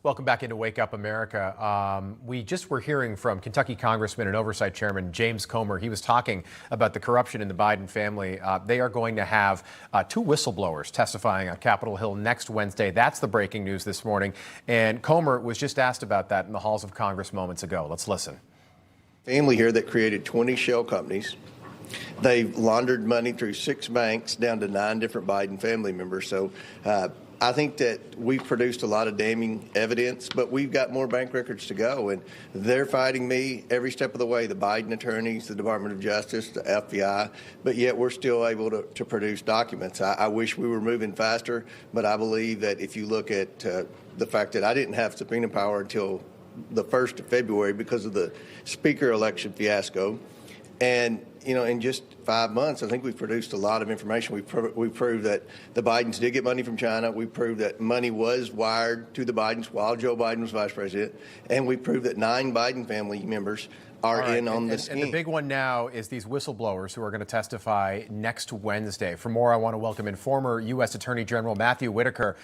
Welcome back into Wake Up America. We just were hearing from Kentucky Congressman and Oversight Chairman James Comer. He was talking about the corruption in the Biden family. They are going to have two whistleblowers testifying on Capitol Hill next Wednesday. That's the breaking news this morning. And Comer was just asked about that in the halls of Congress moments ago. Let's listen. Family here that created 20 shell companies. They've laundered money through 6 banks down to 9 different Biden family members. So I think that we've produced a lot of damning evidence, but we've got more bank records to go, and they're fighting me every step of the way, the Biden attorneys, the Department of Justice, the FBI, but yet we're still able to produce documents. I wish we were moving faster, but I believe that if you look at the fact that I didn't have subpoena power until the 1st of February because of the speaker election fiasco, and in just 5 months, I think we've produced a lot of information. We've proved that the Bidens did get money from China. We proved that money was wired to the Bidens while Joe Biden was vice president. And we proved that 9 Biden family members are in on this scheme. And the big one now is these whistleblowers who are going to testify next Wednesday. For more, I want to welcome in former U.S. Attorney General Matthew Whitaker.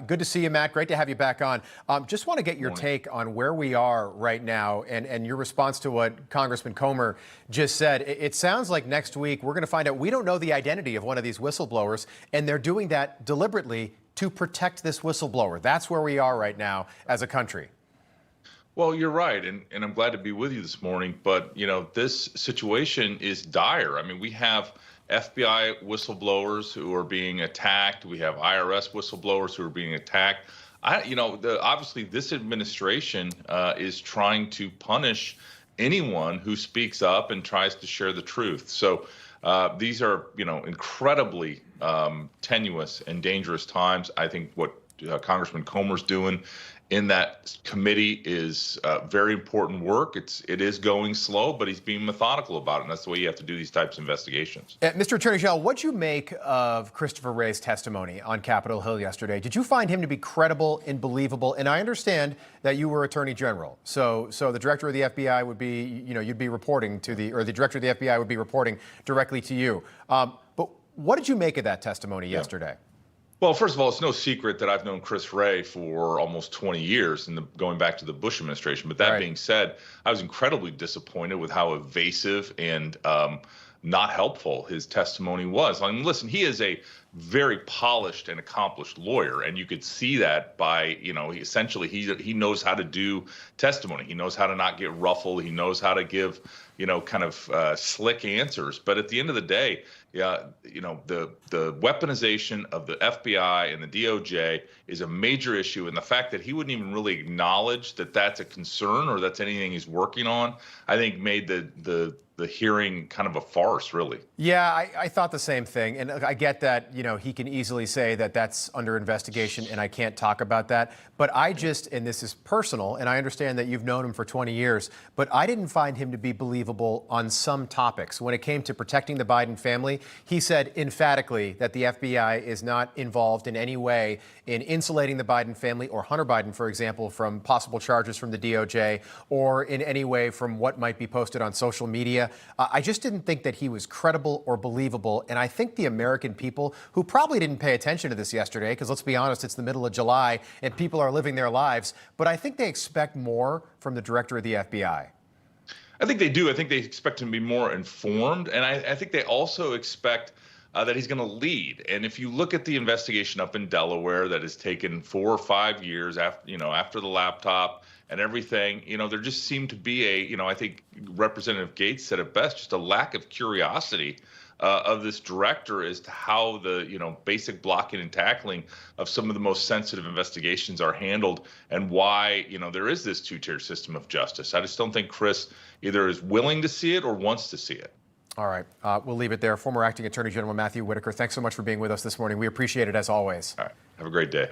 Good to see you, Matt. Great to have you back on. Just want to get your take on where we are right now and your response to what Congressman Comer just said. It sounds like next week we're going to find out we don't know the identity of one of these whistleblowers, and they're doing that deliberately to protect this whistleblower. That's where we are right now as a country. Well, you're right, and I'm glad to be with you this morning. But, this situation is dire. I mean, we have FBI whistleblowers who are being attacked. We have IRS whistleblowers who are being attacked. Obviously, this administration is trying to punish anyone who speaks up and tries to share the truth. So these are, incredibly tenuous and dangerous times. I think what Congressman Comer's doing in that committee is very important work. It is going slow, but he's being methodical about it, and that's the way you have to do these types of investigations. Mr. Attorney General, what'd you make of Christopher Wray's testimony on Capitol Hill yesterday? Did you find him to be credible and believable? And I understand that you were Attorney General, so the Director of the FBI would be, you'd be reporting to the Director of the FBI would be reporting directly to you. But what did you make of that testimony yesterday? Well, first of all, it's no secret that I've known Chris Wray for almost 20 years, going back to the Bush administration. But that being said, I was incredibly disappointed with how evasive and not helpful his testimony was. I mean, listen, he is a very polished and accomplished lawyer, and you could see that by, he knows how to do testimony. He knows how to not get ruffled. He knows how to give, slick answers. But at the end of the day, the weaponization of the FBI and the DOJ is a major issue, and the fact that he wouldn't even really acknowledge that that's a concern or that's anything he's working on, I think made the hearing kind of a farce, really. Yeah, I thought the same thing. And I get that, he can easily say that that's under investigation and I can't talk about that. But and this is personal, and I understand that you've known him for 20 years, but I didn't find him to be believable on some topics. When it came to protecting the Biden family, he said emphatically that the FBI is not involved in any way in insulating the Biden family or Hunter Biden, for example, from possible charges from the DOJ or in any way from what might be posted on social media. I just didn't think that he was credible or believable. And I think the American people who probably didn't pay attention to this yesterday, because let's be honest, it's the middle of July and people are living their lives, but I think they expect more from the director of the FBI. I think they do. I think they expect him to be more informed. And I think they also expect that he's going to lead. And if you look at the investigation up in Delaware that has taken 4 or 5 years after the laptop and everything, there just seemed to be I think Representative Gates said it best, just a lack of curiosity of this director as to how the, basic blocking and tackling of some of the most sensitive investigations are handled and why, there is this 2-tier system of justice. I just don't think Chris either is willing to see it or wants to see it. All right. We'll leave it there. Former Acting Attorney General Matthew Whitaker, thanks so much for being with us this morning. We appreciate it as always. All right. Have a great day.